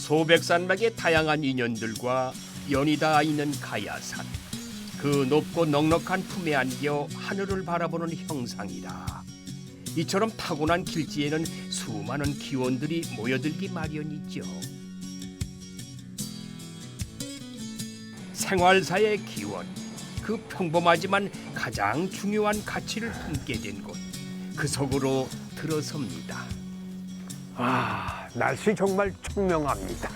소백산맥의 다양한 인연들과 연이 닿아 있는 가야산. 그 높고 넉넉한 품에 안겨 하늘을 바라보는 형상이다. 이처럼 타고난 길지에는 수많은 기원들이 모여들기 마련이죠. 생활사의 기원, 그 평범하지만 가장 중요한 가치를 품게 된 곳, 그 속으로 들어섭니다. 날씨 정말 청명합니다.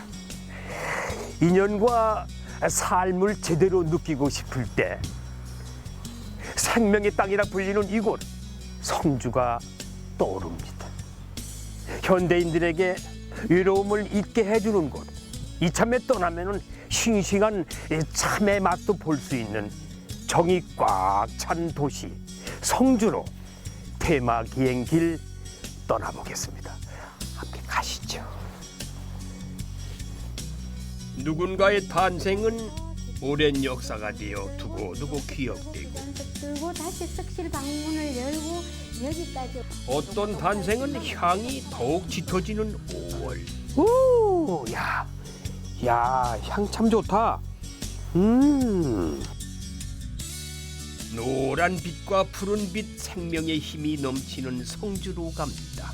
인연과 삶을 제대로 느끼고 싶을 때 생명의 땅이라 불리는 이곳 성주가 떠오릅니다. 현대인들에게 외로움을 잊게 해주는 곳, 이참에 떠나면은 싱싱한 참의 맛도 볼 수 있는 정이 꽉 찬 도시 성주로 테마 기행길 떠나보겠습니다. 함께 가시죠. 누군가의 탄생은 오랜 역사가 되어 두고두고 기억되고, 들고 다시 석실 방문을 열고 여기까지. 어떤 탄생은 향이 더욱 짙어지는 5월. 오, 야, 향 참 좋다. 노란 빛과 푸른 빛, 생명의 힘이 넘치는 성주로 갑니다.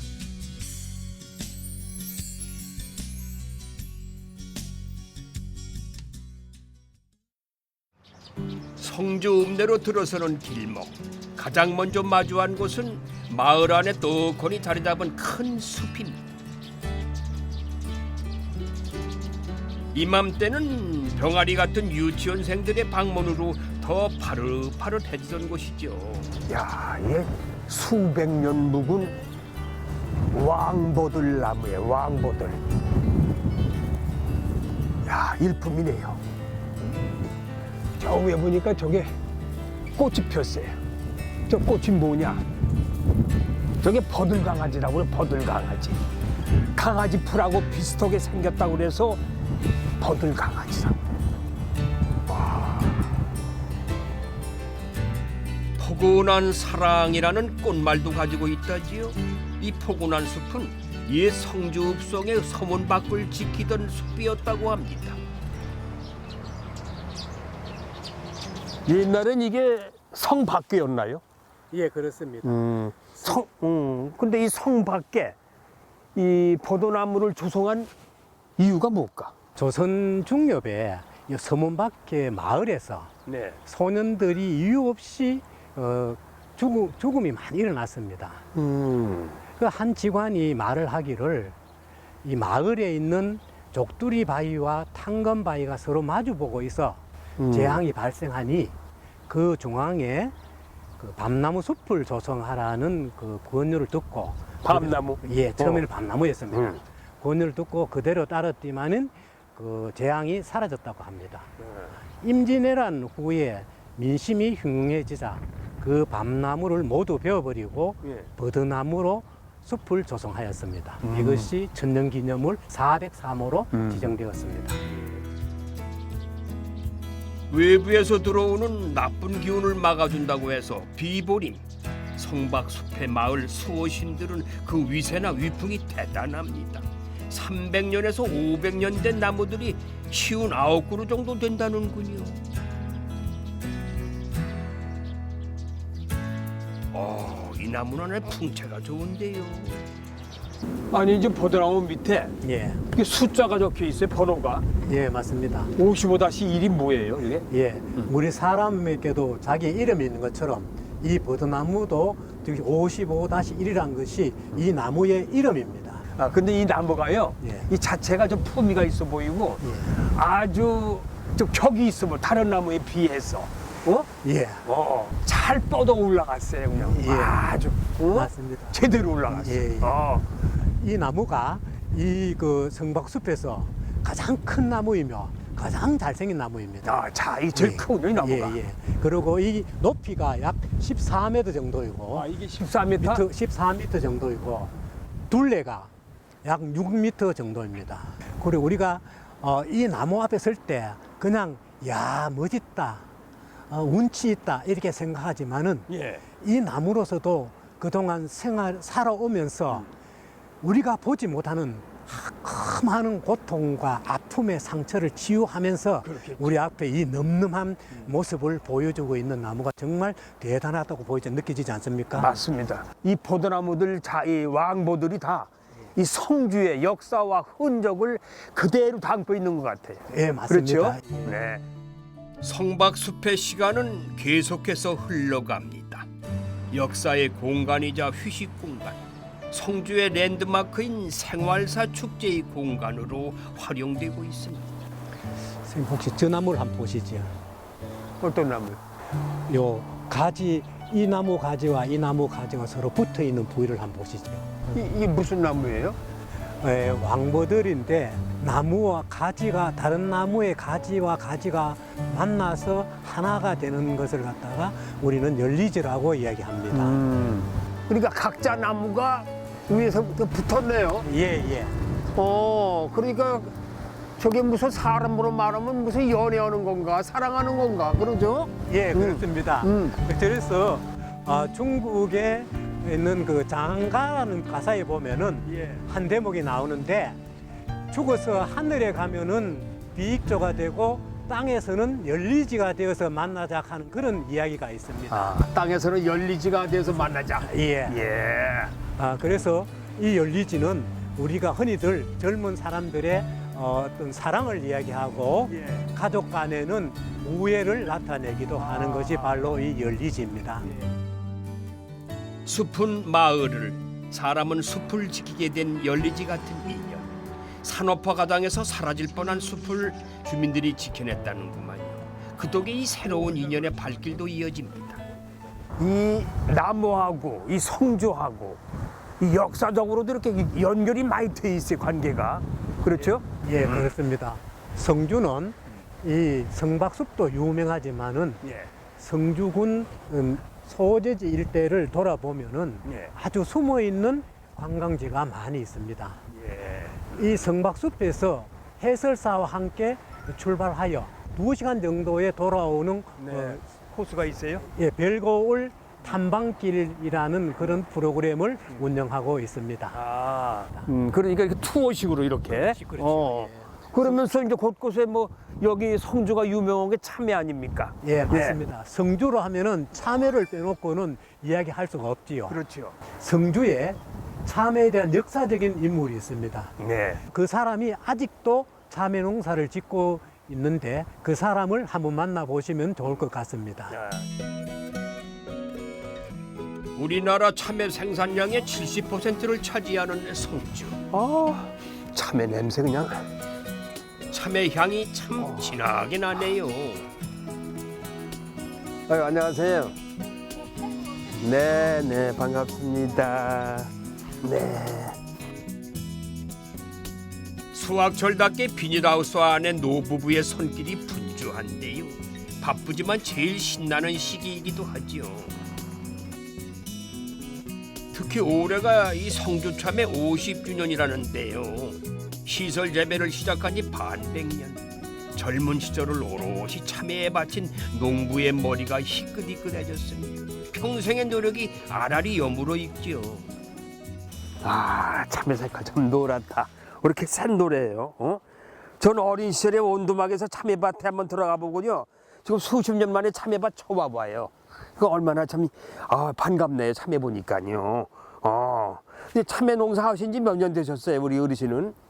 성주 읍내로 들어서는 길목. 가장 먼저 마주한 곳은 마을 안에 떡하니 자리 잡은 큰 숲입니다. 이맘때는 병아리 같은 유치원생들의 방문으로 더 파릇파릇해지던 곳이죠. 야, 이게 수백 년 묵은 왕보들 나무에 왕보들. 야, 일품이네요. 저 위에 보니까 저게 꽃이 폈어요. 저 꽃이 뭐냐? 저게 버들강아지라고 그래, 버들강아지. 강아지 풀하고 비슷하게 생겼다고 그래서 버들강아지라고. 포근한 사랑이라는 꽃말도 가지고 있다지요. 이 포근한 숲은 옛 성주 읍성의 서문 밖을 지키던 숲이었다고 합니다. 옛날엔 이게 성 밖이었나요? 예, 그렇습니다. 근데 이 성 밖에 이 포도나무를 조성한 이유가 뭘까? 조선 중엽에 이 서문 밖의 마을에서 네. 소년들이 이유 없이 죽음이 많이 일어났습니다. 그 한 직관이 말을 하기를 이 마을에 있는 족두리 바위와 탄건 바위가 서로 마주보고 있어 재앙이 발생하니 그 중앙에 그 밤나무 숲을 조성하라는 그 권유를 듣고 밤나무? 예, 처음에는 밤나무였습니다. 권유를 듣고 그대로 따랐지만은 그 재앙이 사라졌다고 합니다. 임진왜란 후에 민심이 흉흉해지자 그 밤나무를 모두 베어버리고 예. 버드나무로 숲을 조성하였습니다. 이것이 천년기념물 403호로 지정되었습니다. 외부에서 들어오는 나쁜 기운을 막아준다고 해서 비보림, 성박숲의 마을 수호신들은 그 위세나 위풍이 대단합니다. 300년에서 500년 된 나무들이 59그루 정도 된다는군요. 이 나무는 풍채가 좋은데요. 아니 이제 버드나무 밑에 예, 이게 숫자가 적혀 있어요. 번호가 예, 맞습니다. 55-1이 뭐예요? 이게? 예, 우리 사람에게도 자기 이름이 있는 것처럼 이 버드나무도 55-1이라는 것이 이 나무의 이름입니다. 근데 이 나무가요. 예. 이 자체가 좀 품위가 있어 보이고 아주 좀 격이 있어 보여. 다른 나무에 비해서. 예, 잘 뻗어 올라갔어요. 그냥 예. 아주 맞습니다. 제대로 올라갔어요. 예, 예. 이 나무가 이 그 성박숲에서 가장 큰 나무이며 가장 잘생긴 나무입니다. 자, 이 제일 크군요, 이 나무가. 예, 예. 그리고 이 높이가 약 14m 정도이고 이게 14m? 14m 정도이고 둘레가 약 6m 정도입니다. 그리고 우리가 이 나무 앞에 설 때 그냥 야 멋있다, 운치 있다 이렇게 생각하지만은 예. 이 나무로서도 그동안 살아오면서 우리가 보지 못하는 많은 고통과 아픔의 상처를 치유하면서 우리 앞에 이 늠름한 모습을 보여주고 있는 나무가 정말 대단하다고 느껴지지 않습니까? 맞습니다. 이 포도나무들, 이 왕보들이 다 이 성주의 역사와 흔적을 그대로 담고 있는 것 같아요. 예, 맞습니다. 그렇죠? 네. 성박숲의 시간은 계속해서 흘러갑니다. 역사의 공간이자 휴식 공간, 성주의 랜드마크인 생활사 축제의 공간으로 활용되고 있습니다. 선생님 혹시 저 나무를 한번 보시죠. 어떤 나무요? 요 가지, 이 나무 가지와 이 나무 가지가 서로 붙어 있는 부위를 한번 보시죠. 이게 무슨 나무예요? 예, 왕보들인데 나무와 가지가 다른 나무의 가지와 가지가 만나서 하나가 되는 것을 갖다가 우리는 열리지라고 이야기합니다. 그러니까 각자 나무가 위에서 붙었네요. 예, 예. 그러니까 저게 무슨 사람으로 말하면 무슨 연애하는 건가, 사랑하는 건가, 그러죠? 예, 그렇습니다. 그래서 중국에 있는 그 장가라는 가사에 보면은 한 대목이 나오는데 죽어서 하늘에 가면은 비익조가 되고 땅에서는 열리지가 되어서 만나자 하는 그런 이야기가 있습니다. 땅에서는 열리지가 돼서 만나자. 예. 예. 그래서 이 열리지는 우리가 흔히들 젊은 사람들의 어떤 사랑을 이야기하고 가족 간에는 우애를 나타내기도 하는 것이 바로 이 열리지입니다. 숲은 마을을, 사람은 숲을 지키게 된 열리지 같은 인연. 산업화 가당에서 사라질 뻔한 숲을 주민들이 지켜냈다는구만요. 그 덕에 이 새로운 인연의 발길도 이어집니다. 이 나무하고 이 성주하고 이 역사적으로도 이렇게 연결이 많이 돼 있어요, 관계가. 그렇죠? 예, 그렇습니다. 성주는 이 성박숲도 유명하지만은 성주군 소재지 일대를 돌아보면은 아주 숨어 있는 관광지가 많이 있습니다. 이 성박숲에서 해설사와 함께 출발하여 2시간 정도에 돌아오는 코스가 있어요? 별거울 탐방길이라는 그런 프로그램을 운영하고 있습니다. 그러니까 이렇게 투어식으로 이렇게. 그렇죠. 그러면서 이제 곳곳에 뭐 여기 성주가 유명한 게 참외 아닙니까? 예, 맞습니다. 성주로 하면은 참외를 빼놓고는 이야기할 수가 없지요. 그렇죠. 성주에 참외에 대한 역사적인 인물이 있습니다. 네. 그 사람이 아직도 참외 농사를 짓고 있는데 그 사람을 한번 만나보시면 좋을 것 같습니다. 우리나라 참외 생산량의 70%를 차지하는 성주. 참외 냄새 그냥. 참외 향이 참 진하게 나네요. 안녕하세요. 네, 반갑습니다. 네. 수확철답게 비닐하우스 안에 노부부의 손길이 분주한데요. 바쁘지만 제일 신나는 시기이기도 하지요. 특히 올해가 이 성주참의 50주년이라는데요. 시설 재배를 시작한 지 반백년. 젊은 시절을 오롯이 참외에 바친 농부의 머리가 희끗희끗해졌습니다. 평생의 노력이 아라리 여물어 있죠. 참외 색깔 참 노랗다. 왜 이렇게 센 노래예요? 전 어린 시절에 온두막에서 참외밭에 한번 들어가 보군요. 지금 수십 년 만에 참외밭 처음 와봐요. 그 얼마나 참 반갑네요. 참외 보니까요. 근데 참외 농사 하신 지 몇 년 되셨어요, 우리 어르신은?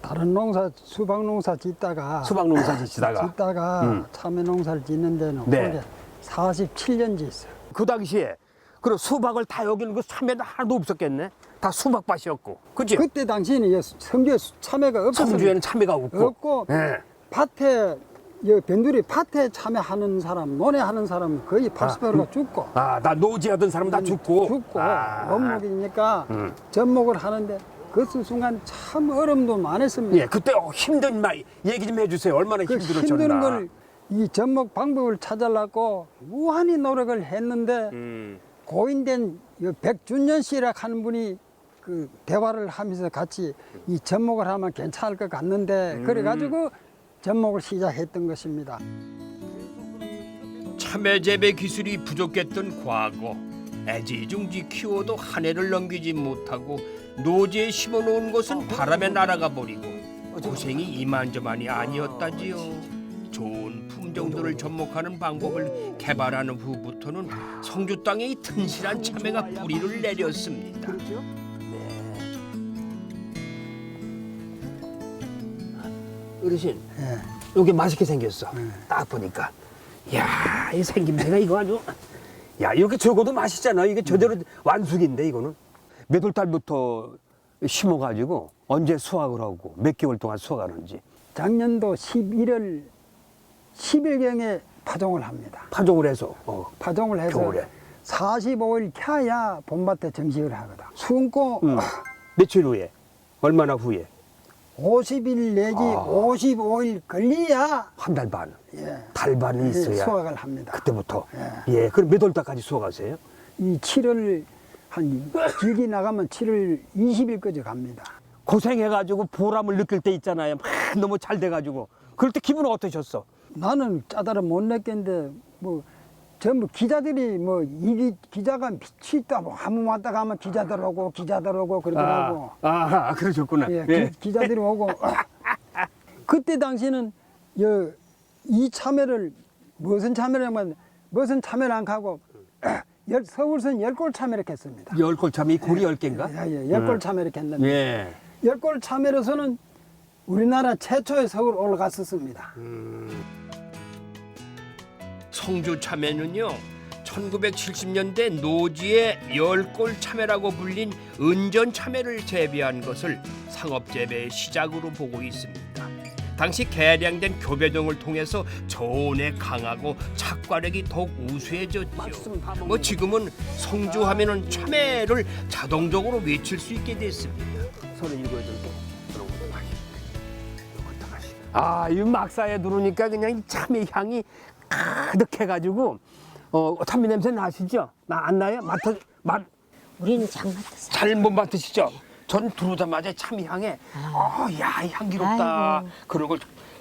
다른 농사, 수박 농사 짓다가 수박 농사 짓다가. 참외 농사를 짓는 데는 네. 올해 47년 짓어요. 그 당시에 그 수박을 다 여기는 그 참외도 하나도 없었겠네. 다 수박밭이었고, 그죠? 그때 당시에는 성주에 참외가 없었어요. 성주에는 참외가 없고. 예. 밭에 변두리 밭에 참외하는 사람, 논에하는 사람 거의 80%가 죽고. 나 노지하던 사람 다 죽고. 원목이니까 접목을 하는데 그 순간 참 어려움도 많았습니다. 예, 그때 힘든 말 얘기 좀 해주세요. 얼마나 그 힘들었나. 힘든 걸 이 접목 방법을 찾으려고 무한히 노력을 했는데 고인된 백준년 씨라 하는 분이 그 대화를 하면서 같이 이 접목을 하면 괜찮을 것 같는데 그래가지고 접목을 시작했던 것입니다. 참외 재배 기술이 부족했던 과거. 애지중지 키워도 한 해를 넘기지 못하고 노지에 심어놓은 것은 바람에 날아가 버리고 고생이 이만저만이 아니었다지요. 좋은 품종들을 접목하는 방법을 개발하는 후부터는 성주 땅에 이 튼실한 참외가 뿌리를 내렸습니다. 어르신, 예. 여기 맛있게 생겼어. 딱 보니까. 야, 이 생김새가 이거 아주. 야, 이렇게 적어도 맛있잖아. 이게 제대로 완숙인데, 이거는. 몇 월 달부터 심어가지고 언제 수확을 하고 몇 개월 동안 수확하는지. 작년도 11월 10일경에 파종을 합니다. 파종을 해서. 파종을 해서 겨울에. 45일 켜야 봄밭에 정식을 하거든. 수은고 며칠 후에? 얼마나 후에? 50일 내지 55일 걸려야 한 달 반. 예, 달 반은 있어야. 수확을 합니다. 그때부터. 예, 그럼 몇 월 달까지 수확하세요? 이 7월 한 길게 나가면 7월 20일까지 갑니다. 고생해가지고 보람을 느낄 때 있잖아요. 막 너무 잘 돼가지고. 그럴 때 기분은 어떠셨어? 나는 짜다를 못 느꼈는데 뭐 전부 기자들이 뭐 이 기자가 미치다 뭐 한번 왔다 가면 기자들 오고 그러더라고. 그러셨구나. 예, 기자들이 오고 그때 당시는 이 참외를 무슨 참외라면 무슨 참외를 안 가고 서울선 10골 참외를 했습니다. 10골 참이 골이 10개인가? 예, 10골 참외를 했는데 예. 10골 참외로서는 우리나라 최초의 서울 올라갔었습니다. 성주 참외는요 1970년대 노지의 10골 참외라고 불린 은전 참외를 재배한 것을 상업재배의 시작으로 보고 있습니다. 당시 개량된 교배종을 통해서 저온에 강하고 착과력이 더욱 우수해졌죠. 뭐 지금은 성주하면은 참외를 자동적으로 외칠 수 있게 됐습니다. 손을 읽어줄게. 이 막사에 누르니까 그냥 이 참외 향이 가득해가지고 참외 냄새 나시죠? 안 나요? 우리는 장 맡았어. 잘 못 맡으시죠? 전 들어오자마자 참외 향에 야 향기롭다. 아이고. 그런 걸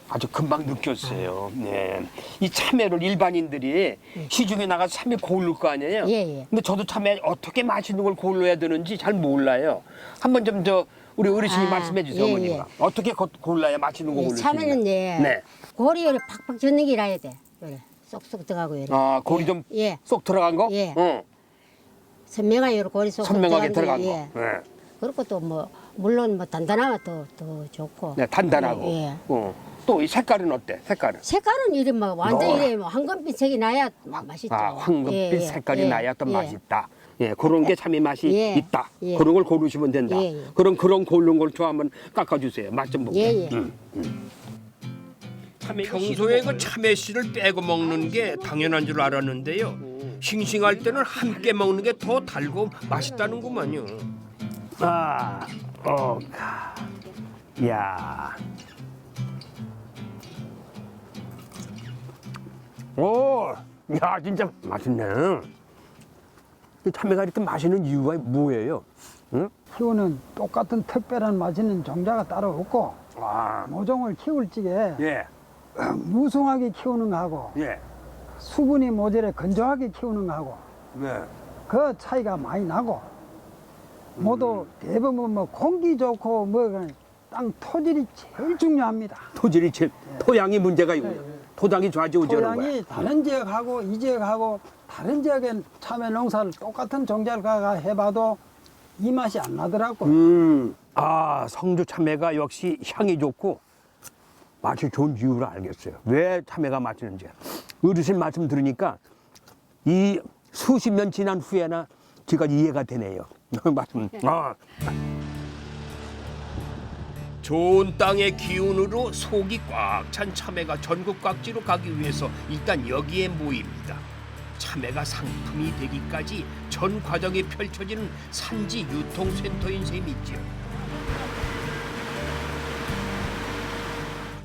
아주 금방 느꼈어요. 네. 이 참외를 일반인들이 시중에 나가서 참외 고를 거 아니에요? 예. 근데 저도 참외 어떻게 맛있는 걸 골라야 되는지 잘 몰라요. 한번 좀 우리 어르신이 말씀해 주세요, 어머니가. 어떻게 골라야 맛있는 거 고를 수 있나요? 참외는 네. 고리 요래 팍팍 젓는 게 나야 돼. 요래 쏙쏙 들어가고 요래. 골이 좀 예. 쏙 들어간 거? 예. 응. 선명하게 요래 고리 쏙 선명하게 들어간 들어간 게, 거. 예. 네. 그리고 또 뭐 물론 뭐 단단하면 더 좋고. 네, 단단하고. 예. 또 이 색깔은 어때? 색깔은 이래 뭐 완전 노랗. 이래 뭐 황금빛 색이 나야 맛있죠. 황금빛 예, 예. 색깔이 예. 나야 또 예. 맛있다. 예, 그런 게 참외 맛이 예. 있다. 예. 그런 걸 고르시면 된다. 예, 예. 그런 고른 걸 저 한번 깎아주세요. 맛 좀 보게. 예, 예. 평소에 그 참외 씨를 빼고 먹는 게 당연한 줄 알았는데요. 싱싱할 때는 함께 먹는 게 더 달고 맛있다는구만요. 야. 야, 진짜 맛있네. 이 참외가 이렇게 맛있는 이유가 뭐예요? 응? 키우는 똑같은 특별한 맛있는 종자가 따로 없고 모종을 키울 적에 예, 무성하게 키우는 거하고 예, 수분이 모자라 건조하게 키우는 거하고 네. 그 차이가 많이 나고 모두 대부분 뭐 공기 좋고 뭐 땅 토질이 제일 중요합니다. 토양이 문제가 있고 토양이 좌지우지하는 거야. 토양이 다른 지역하고 이 지역하고 다른 지역엔 참외 농사를 똑같은 종자를 해봐도 이 맛이 안 나더라고. 성주 참외가 역시 향이 좋고 맛이 좋은 이유를 알겠어요. 왜 참외가 맛있는지. 어르신 말씀 들으니까 이 수십 년 지난 후에나 제가 이해가 되네요. 말씀. 좋은 땅의 기운으로 속이 꽉 찬 참외가 전국 각지로 가기 위해서 일단 여기에 모입니다. 참외가 상품이 되기까지 전 과정이 펼쳐지는 산지 유통센터인 셈이지요.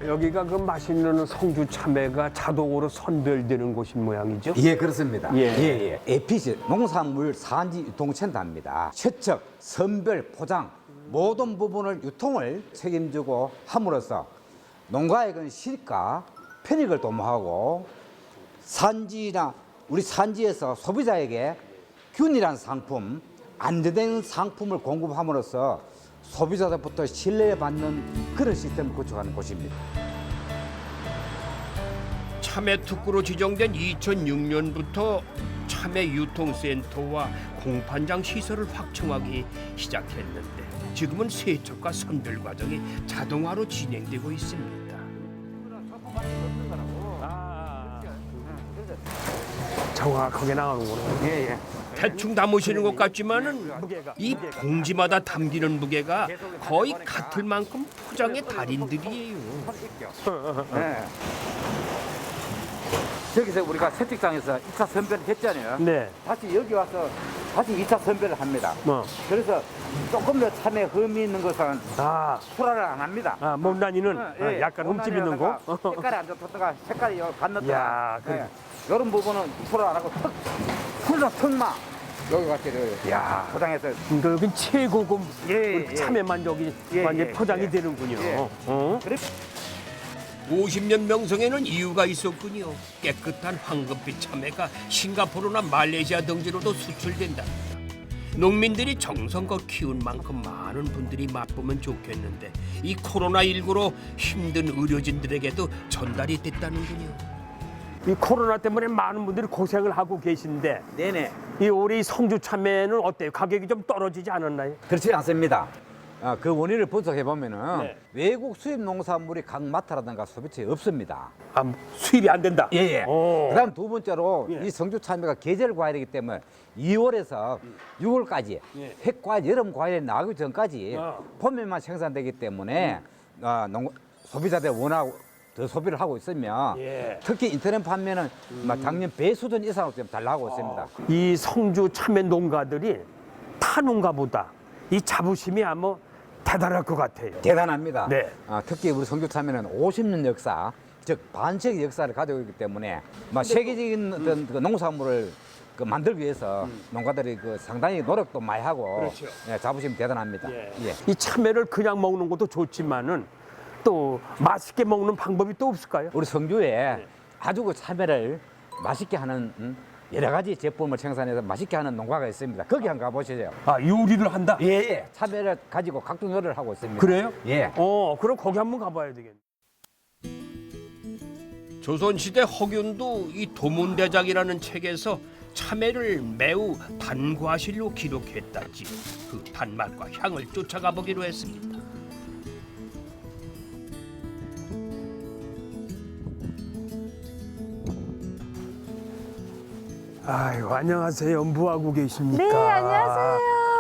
여기가 그 맛있는 성주 참외가 자동으로 선별되는 곳인 모양이죠? 예, 그렇습니다. 예. APC 농산물 산지 유통센터입니다. 채척, 선별, 포장 모든 부분을 유통을 책임지고 함으로써 농가에게는 시가, 편익을 도모하고 산지나 우리 산지에서 소비자에게 균이란 상품, 안전된 상품을 공급함으로써 소비자들부터 신뢰받는 그런 시스템을 구축하는 곳입니다. 참외 특구로 지정된 2006년부터 참외 유통센터와 공판장 시설을 확충하기 시작했는데 지금은 세척과 선별 과정이 자동화로 진행되고 있습니다. 정확하게 나가는구나. 예. 대충 담으시는 것 같지만은 이 봉지마다 담기는 무게가 거의 같을 만큼 포장의 달인들이에요. 네. 여기서 우리가 세척장에서 2차 선별을 했잖아요. 네. 다시 여기 와서 다시 2차 선별을 합니다. 뭐. 그래서 조금 더 참외 흠이 있는 것은 아, 출하를 안 합니다. 못난이는 예, 약간 흠집 있는 거. 색깔이 안 좋다가 색깔이 야, 반났다가 그래. 이런 부분은 출하 안 하고 풀은 턱만 여기 같이 야. 포장해서 여긴 최고급 예, 예. 참외만 저기 예, 완전 예, 포장이 예. 되는군요. 예. 어? 그래 50년 명성에는 이유가 있었군요. 깨끗한 황금빛 참외가 싱가포르나 말레이시아 등지로도 수출된답니다. 농민들이 정성껏 키운 만큼 많은 분들이 맛보면 좋겠는데 이 코로나19로 힘든 의료진들에게도 전달이 됐다는군요. 이 코로나 때문에 많은 분들이 고생을 하고 계신데 네네 이 올해 이 성주 참외는 어때요? 가격이 좀 떨어지지 않았나요? 그렇지 않습니다. 그 원인을 분석해 보면은 네. 외국 수입 농산물이 각 마트라든가 소비처에 없습니다. 아, 수입이 안 된다. 예. 오. 그다음 두 번째로 예. 이 성주 참외가 계절 과일이기 때문에 2월에서 6월까지 예. 핵과일, 여름 과일이 나오기 전까지 아. 봄에만 생산되기 때문에 소비자들이 워낙 더 소비를 하고 있으면 예. 특히 인터넷 판매는 막 작년 배 수준 이상으로 좀 잘 나오고 있습니다. 이 성주 참외 농가들이 타 농가보다 이 자부심이 아마 대단할 것 같아요. 대단합니다. 네. 특히 우리 성주 참외는 50년 역사, 즉 반세기 역사를 가지고 있기 때문에 막 세계적인 어떤 그 농산물을 만들기 위해서 농가들이 상당히 노력도 많이 하고 그렇죠. 예, 자부심이 대단합니다. 예. 이 참외를 그냥 먹는 것도 좋지만은 또 맛있게 먹는 방법이 또 없을까요? 우리 성주에 아주 그 참외를 맛있게 하는 여러 가지 제품을 생산해서 맛있게 하는 농가가 있습니다. 거기 한번 가보시죠. 아, 요리를 한다? 예. 참외를 가지고 각종 요리를 하고 있습니다. 그래요? 예. 그럼 거기 한번 가봐야 되겠네. 조선시대 허균도 이 도문대작이라는 책에서 참외를 매우 단과실로 기록했다지 그 단맛과 향을 쫓아가 보기로 했습니다. 아유, 안녕하세요. 뭐하고 계십니까? 네, 안녕하세요.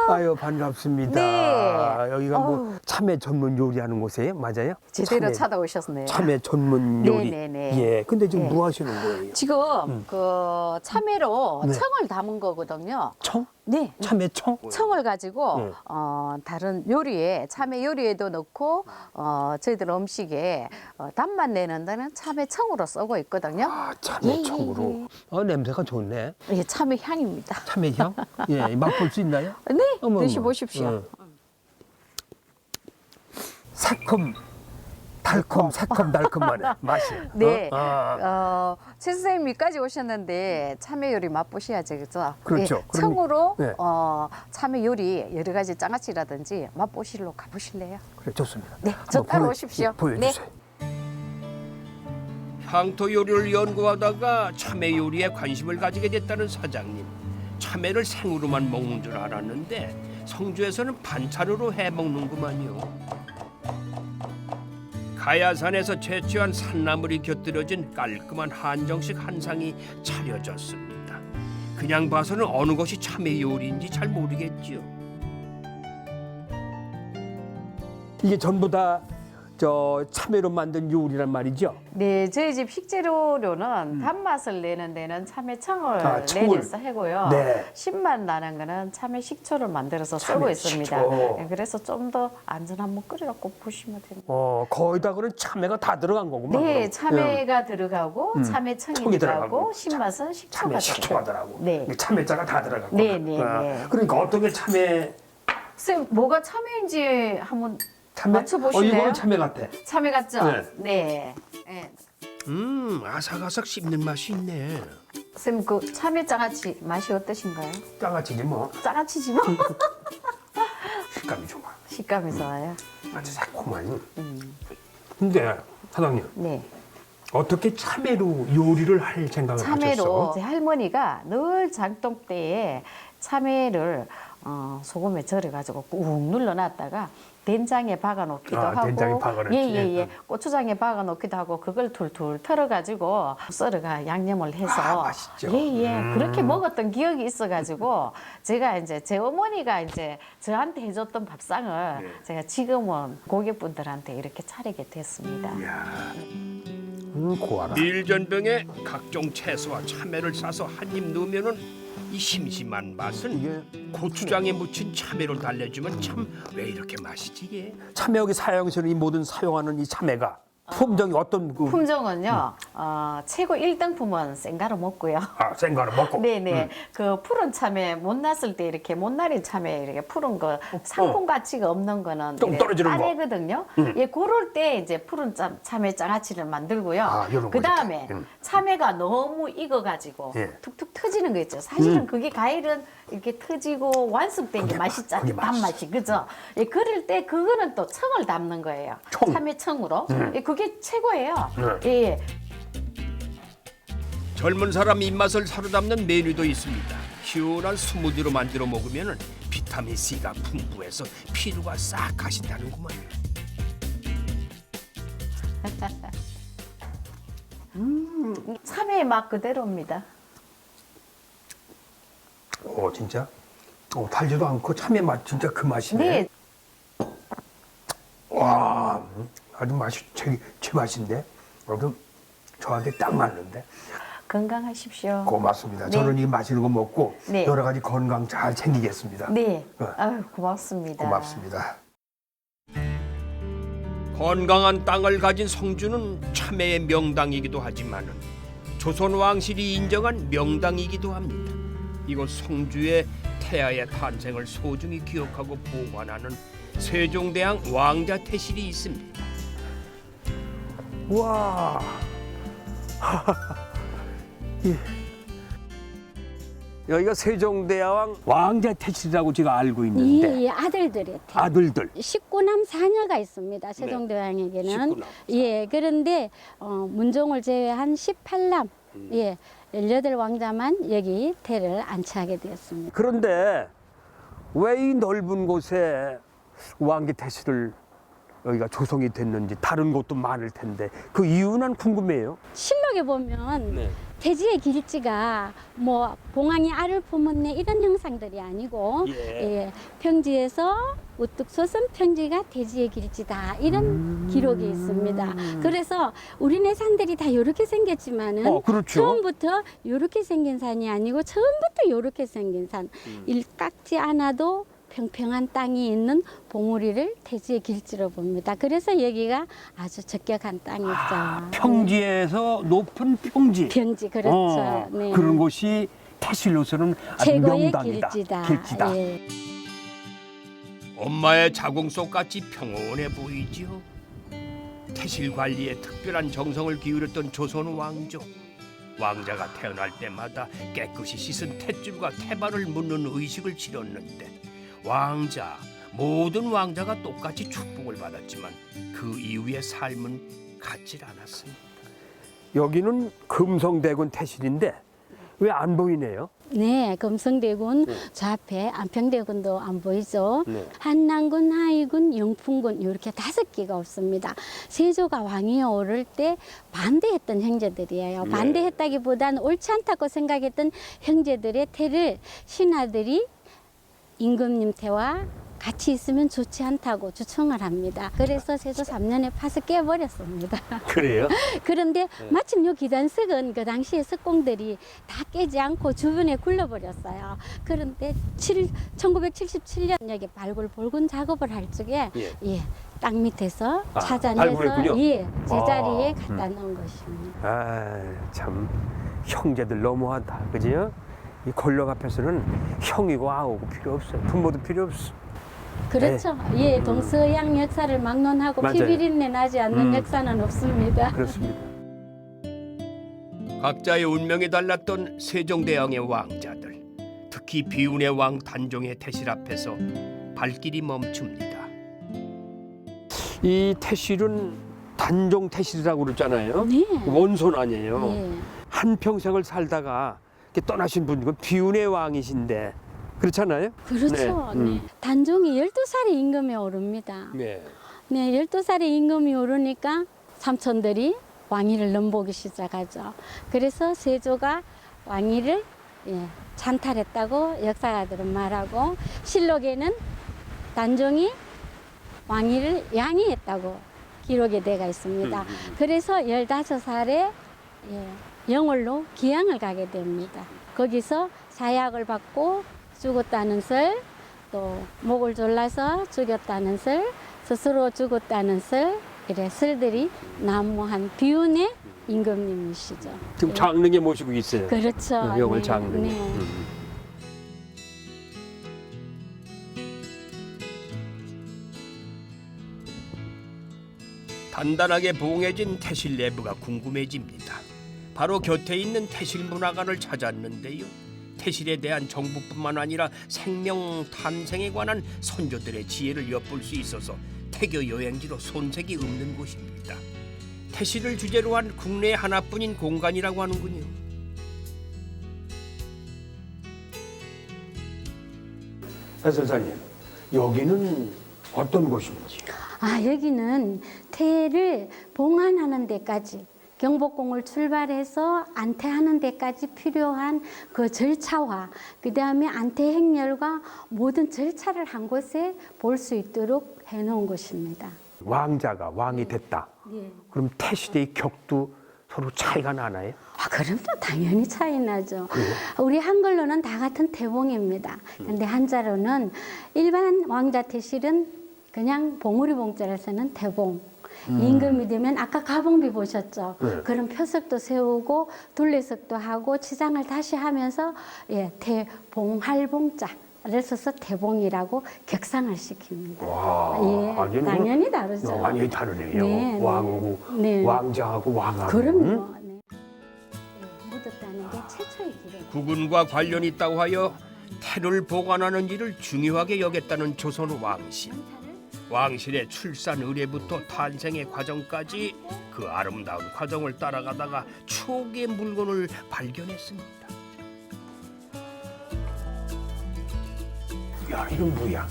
아유, 반갑습니다. 네. 여기가 뭐 어우. 참외 전문 요리하는 곳이에요? 맞아요? 제대로 참외, 찾아오셨네요. 참외 전문 요리. 네네네. 예. 근데 지금 네. 뭐 하시는 거예요? 지금 그 참외로 네. 청을 담은 거거든요. 청? 네. 참외 청? 청을 가지고 네. 다른 요리에 참외 요리에도 넣고 저희들 음식에 단맛 내는 데는 참외 청으로 쓰고 있거든요. 아, 참외 예, 청으로. 예, 냄새가 좋네. 예, 참외 향입니다. 참외 향? 예, 맛볼 수 있나요? 네, 어머, 드셔보십시오. 어머. 새콤, 달콤, 새콤, 달콤하네 맛이. 네. 아. 최 선생님이까지 오셨는데 참외 요리 맛보셔야죠, 그죠? 그렇죠. 예, 그럼- 청으로 네. 참외 요리 여러 가지 장아찌라든지 맛보시러 가보실래요? 그래, 좋습니다. 네, 저 한번 따라오십시오. 보여주세요. 향토 요리를 연구하다가 참외 요리에 관심을 가지게 됐다는 사장님. 참외를 생으로만 먹는 줄 알았는데 성주에서는 반찬으로 해 먹는구만요. 가야산에서 채취한 산나물이 곁들여진 깔끔한 한정식 한 상이 차려졌습니다. 그냥 봐서는 어느 것이 참외 요리인지 잘 모르겠지요. 이게 전부 다 저 참외로 만든 요리란 말이죠. 네, 저희 집 식재료로는 단맛을 내는 데는 참외청을 아, 청을. 내려서 하고요. 네. 신맛 나는 거는 참외 식초를 만들어서 쓰고 참외 있습니다. 식초. 네, 그래서 좀 더 안전 한번 끓여갖고 보시면 됩니다. 거의 다 그런 참외가 다 들어간 거구만. 네, 그럼. 참외가 들어가고 참외청이 청이 들어가고, 들어가고 신맛은 식초가 참외 식초가 들어가고. 들어가고. 네. 참외자가 다 들어간 거. 네, 네, 네. 그러니까 어떤 게 참외 쌤, 뭐가 참외인지 한번 참외? 맞춰보실래요? 이거는 참외 같아. 참외 같죠? 네. 네. 네. 아삭아삭 씹는 맛이 있네. 쌤, 그 참외 장아찌 맛이 어떠신가요? 장아찌지 뭐. 장아찌지 뭐. 식감이 좋아. 식감이 좋아요. 아주 새콤하니. 근데 사장님, 네. 어떻게 참외로 요리를 할 생각을 참외로 하셨어? 제 할머니가 늘 장독 때에 참외를 소금에 절여가지고 꾹 눌러놨다가 된장에 박아놓기도 하고, 된장에 박아놓지. 예예예, 고추장에 박아놓기도 하고 그걸 툴툴 털어가지고 썰어가 양념을 해서 맛있죠. 예예 그렇게 먹었던 기억이 있어가지고 제가 이제 제 어머니가 이제 저한테 해줬던 밥상을 제가 지금은 고객분들한테 이렇게 차리게 됐습니다. 고와라. 밀전병에 각종 채소와 참외를 싸서 한 입 넣으면은 이 심심한 맛은 이게 고추장에 묻힌 참외를 달래주면 참 왜 이렇게 맛이지 이게? 참외역의 사용실은 이 모든 사용하는 이 참외가 품종이 어떤 그 품종은요, 최고 1등품은 생가루 먹고요. 생과를 먹고. 네네. 그 푸른 참외 못 났을 때 이렇게 못 나린 참외 이렇게 푸른 거 상품 가치가 없는 거는 좀 이래 떨어지는 거. 따내거든요. 예, 그럴 때 이제 푸른 참외 장아찌를 만들고요. 요런 그 다음에 거죠. 참외가 너무 익어가지고 예. 툭툭 터지는 거 있죠. 사실은 그게 과일은 이렇게 터지고 완숙된 게 맛있잖아요. 그게 맛있어. 단맛이 그죠? 예, 그럴 때 그거는 또 청을 담는 거예요. 청. 참외청으로. 예, 그게 최고예요. 네. 예, 예. 젊은 사람 입맛을 사로잡는 메뉴도 있습니다. 시원한 스무디로 만들어 먹으면 비타민 C가 풍부해서 피로가 싹 가신다는구만요. 참외의 맛 그대로입니다. 진짜? 달지도 않고 참외 맛 진짜 그 맛이네. 네, 와, 아주 맛이 제 맛인데. 아주 저한테 딱 맞는데. 건강하십시오. 고맙습니다. 네. 저는 이 맛있는 거 먹고 네. 여러 가지 건강 잘 챙기겠습니다. 네, 네. 아유 고맙습니다. 고맙습니다. 건강한 땅을 가진 성주는 참외의 명당이기도 하지만은 조선 왕실이 인정한 명당이기도 합니다. 이곳 성주의 태아의 탄생을 소중히 기억하고 보관하는 세종대왕 왕자 태실이 있습니다. 와. 여기가 세종대왕 왕자 태실이라고 제가 알고 있는데 예, 아들들의 태. 아들들. 식구남 사녀가 있습니다. 세종대왕에게는. 식구남. 예, 그런데 문종을 제외한 18남, 예, 18왕자만 여기 태를 안치하게 되었습니다. 그런데 왜 이 넓은 곳에 왕자 태실을 여기가 조성이 됐는지 다른 곳도 많을 텐데 그 이유는 궁금해요. 실록에 보면 네. 태지의 길지가 뭐 봉황이 알을 품었네 이런 형상들이 아니고 예. 평지에서 우뚝 솟은 평지가 태지의 길지다 이런 기록이 있습니다. 그래서 우리네 산들이 다 이렇게 생겼지만은 그렇죠. 처음부터 이렇게 생긴 산이 아니고 처음부터 이렇게 생긴 산. 일깎지 않아도 평평한 땅이 있는 봉우리를 태지의 길지로 봅니다. 그래서 여기가 아주 적격한 땅이죠. 평지에서 높은 평지. 평지 그렇죠. 네. 그런 곳이 태실로서는 아주 최고의 명당이다. 길지다. 예. 엄마의 자궁 속같이 평온해 보이지요. 태실 관리에 특별한 정성을 기울였던 조선 왕조. 왕자가 태어날 때마다 깨끗이 씻은 탯줄과 태반을 묻는 의식을 치렀는데 모든 왕자가 똑같이 축복을 받았지만 그 이후의 삶은 같질 않았습니다. 여기는 금성대군 태실인데 왜 안 보이네요? 네, 금성대군 저 앞에 안평대군도 안 보이죠. 네. 한남군, 하의군, 영풍군 이렇게 5개가 없습니다. 세조가 왕위에 오를 때 반대했던 형제들이에요. 네. 반대했다기보다는 옳지 않다고 생각했던 형제들의 태를 신하들이 임금님 태와 같이 있으면 좋지 않다고 주청을 합니다. 그래서 세조 3년에 파서 깨버렸습니다. 그래요? 그런데 마침 요 기단석은 그 당시에 석공들이 다 깨지 않고 주변에 굴러버렸어요. 그런데 1977년 여기 발굴 볼군 작업을 할 적에 땅 밑에서 찾아내서 발굴했군요. 제자리에 갖다 놓은 것입니다. 참 형제들 너무하다, 그지요? 이 권력 앞에서는 형이고 아우고 필요 없어요. 부모도 필요 없어. 그렇죠. 예, 동서양 역사를 막론하고 맞아요. 피비린내 나지 않는 역사는 없습니다. 그렇습니다. 각자의 운명이 달랐던 세종대왕의 왕자들, 특히 비운의 왕 단종의 태실 앞에서 발길이 멈춥니다. 이 태실은 단종 태실이라고 그러잖아요. 네. 원손 아니에요. 네. 한 평생을 살다가 이렇게 떠나신 분이고 비운의 왕이신데 그렇잖아요. 그렇죠. 네. 네. 단종이 12살에 임금에 오릅니다. 네. 네, 12살에 임금이 오르니까 삼촌들이 왕위를 넘보기 시작하죠. 그래서 세조가 왕위를 찬탈했다고 역사가들은 말하고, 실록에는 단종이 왕위를 양위했다고 기록이 되어 있습니다. 그래서 15살에 영월로 기양을 가게 됩니다. 거기서 사약을 받고 죽었다는 설, 또 목을 졸라서 죽였다는 설, 스스로 죽었다는 설, 이래 설들이 난무한 비운의 임금님이시죠. 지금 장릉에 모시고 있어요. 그렇죠. 영월 네, 장릉에. 네. 단단하게 봉해진 태실 내부가 궁금해집니다. 바로 곁에 있는 태실 문화관을 찾았는데요. 태실에 대한 정보뿐만 아니라 생명 탄생에 관한 선조들의 지혜를 엿볼 수 있어서 태교 여행지로 손색이 없는 곳입니다. 태실을 주제로 한 국내 하나뿐인 공간이라고 하는군요. 해설사님, 여기는 어떤 곳인지? 여기는 태를 봉안하는 데까지, 경복궁을 출발해서 안태하는 데까지 필요한 그 절차와 그 다음에 안태 행렬과 모든 절차를 한 곳에 볼 수 있도록 해놓은 곳입니다. 왕자가 왕이 됐다. 네. 그럼 태실의 격도 서로 차이가 나나요? 그럼요. 당연히 차이 나죠. 우리 한글로는 다 같은 태봉입니다. 근데 한자로는 일반 왕자 태실은 그냥 봉우리 봉자를 쓰는 태봉. 임금이 되면 아까 가봉비 보셨죠? 네. 그런 표석도 세우고 둘레석도 하고 치장을 다시 하면서 태봉할봉자를 써서 태봉이라고 격상을 시킵니다. 와, 아니, 당연히 다르죠. 완전히 다르네요. 네, 왕하고 네. 왕자하고 왕하고. 그럼요. 네. 묻었다는 게 최초의 기록. 국운과 관련이 있다고 하여 태를 보관하는 일을 중요하게 여겼다는 조선 왕실. 왕실의 출산 의례부터 탄생의 과정까지 그 아름다운 과정을 따라가다가 추억의 물건을 발견했습니다. 야, 이건 뭐야?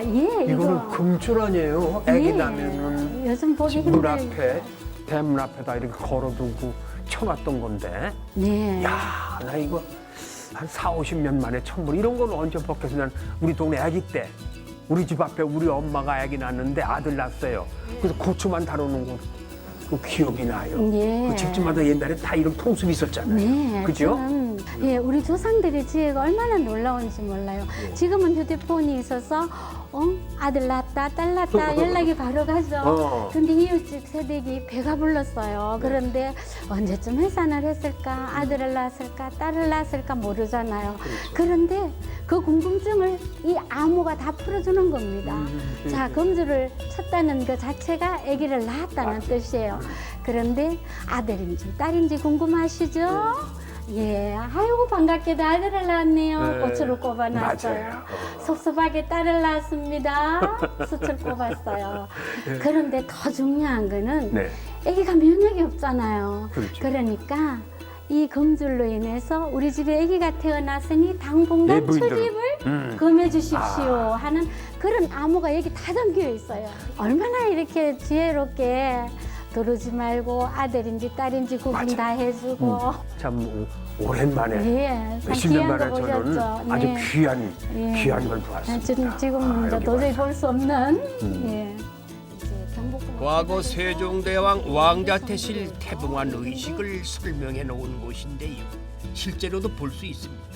이거는 이거는 금줄 아니에요? 애기 나면은 요즘 보기 물 힘들죠. 앞에, 대문 앞에다 이렇게 걸어두고 쳐놨던 건데. 네. 야, 나 이거 한 40-50년 만에 처음 보는 이런 건 언제 벗겨서 난 우리 동네 아기 때 우리 집 앞에 우리 엄마가 아기 낳았는데 아들 낳았어요. 그래서 고추만 다루는 거 그 기억이 나요. 네. 그 집집마다 옛날에 다 이런 통습이 있었잖아요. 네, 그죠? 저는, 우리 조상들의 지혜가 얼마나 놀라운지 몰라요. 지금은 휴대폰이 있어서 아들 낳았다, 딸 낳았다 연락이 바로 가죠. 근데 이웃집 세대기 배가 불렀어요. 그런데 언제쯤 해산을 했을까, 아들을 낳았을까, 딸을 낳았을까 모르잖아요. 그런데 그 궁금증을 이 암호가 다 풀어주는 겁니다. 자, 검주를 쳤다는 그 자체가 아기를 낳았다는 뜻이에요. 그런데 아들인지 딸인지 궁금하시죠? 아이고 반갑게도 아들을 낳았네요. 네. 고추를 꼽아놨어요. 맞아요. 섭섭하게 딸을 낳았습니다. 숯을 꼽았어요. 그런데 더 중요한 거는 네. 아기가 면역이 없잖아요. 그렇죠. 그러니까 이 검줄로 인해서 우리 집에 아기가 태어났으니 당분간 내부인들은. 출입을 금해 주십시오 하는 그런 암호가 여기 다 담겨 있어요. 얼마나 이렇게 지혜롭게 도르지 말고 아들인지 딸인지 구분 맞아. 다 해주고 참 오랜만에 몇십 년 만에 저는 아주 귀한 걸 보았습니다. 지금 이제 여기 도저히 와서. 볼 수 없는 이제 경복궁 과거 세종대왕 왕자태실 태봉한 의식을 설명해 놓은 곳인데요. 실제로도 볼 수 있습니다.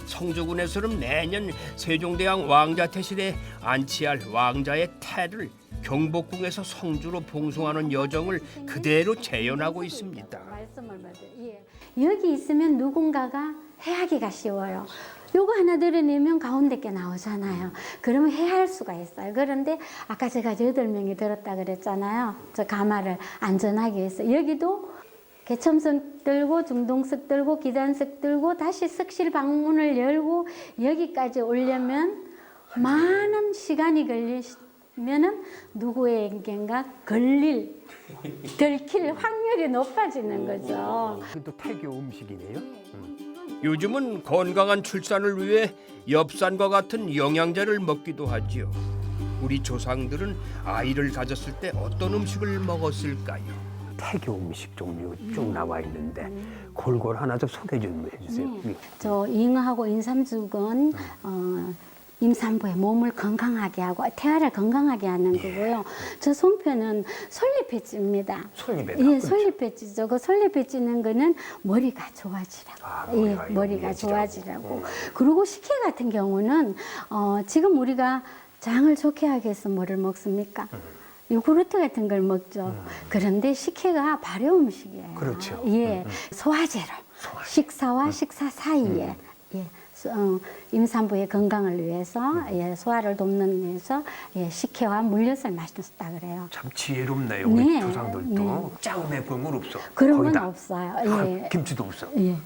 성조군에서는 매년 세종대왕 왕자태실에 안치할 왕자의 태를 경복궁에서 성주로 봉송하는 여정을 그대로 재현하고 있습니다. 말씀을 받아요. 여기 있으면 누군가가 해하기가 쉬워요. 요거 하나 드러내면 가운데 게 나오잖아요. 그러면 해할 수가 있어요. 그런데 아까 제가 8명이 들었다 그랬잖아요. 저 가마를 안전하게 해서 여기도 개첨석 들고 중동석 들고 기단석 들고 다시 석실 방문을 열고 여기까지 오려면 많은 시간이 걸리면은 누구에겐가 들킬 확률이 높아지는 거죠. 또 태교 음식이네요. 요즘은 건강한 출산을 위해 엽산과 같은 영양제를 먹기도 하지요. 우리 조상들은 아이를 가졌을 때 어떤 음식을 먹었을까요? 태교 음식 종류 쭉 나와 있는데 골고루 하나 좀 소개 좀 해주세요. 저 잉어하고 인삼죽은 임산부의 몸을 건강하게 하고 태아를 건강하게 하는 거고요. 저 송편은 솔잎배지입니다. 솔잎에다. 예, 그렇죠. 솔잎배지죠. 그 솔잎배지는 거는 머리가 좋아지라고. 아, 예, 머리가 머리가 예민해지라고. 좋아지라고. 그리고 식혜 같은 경우는 지금 우리가 장을 좋게 하기 위해서 뭐를 먹습니까? 요구르트 같은 걸 먹죠. 그런데 식혜가 발효 음식이에요. 그렇죠. 예, 소화제로 식사와 식사 사이에 예, 임산부의 건강을 위해서 예, 소화를 돕는 위해서 예, 식혜와 물엿을 마셨다 그래요. 참 지혜롭네요. 우리 네, 조상들도 네. 짜고 맵은 건 없어. 그런 거의 건 다 없어요. 다 예. 김치도 없어. 예.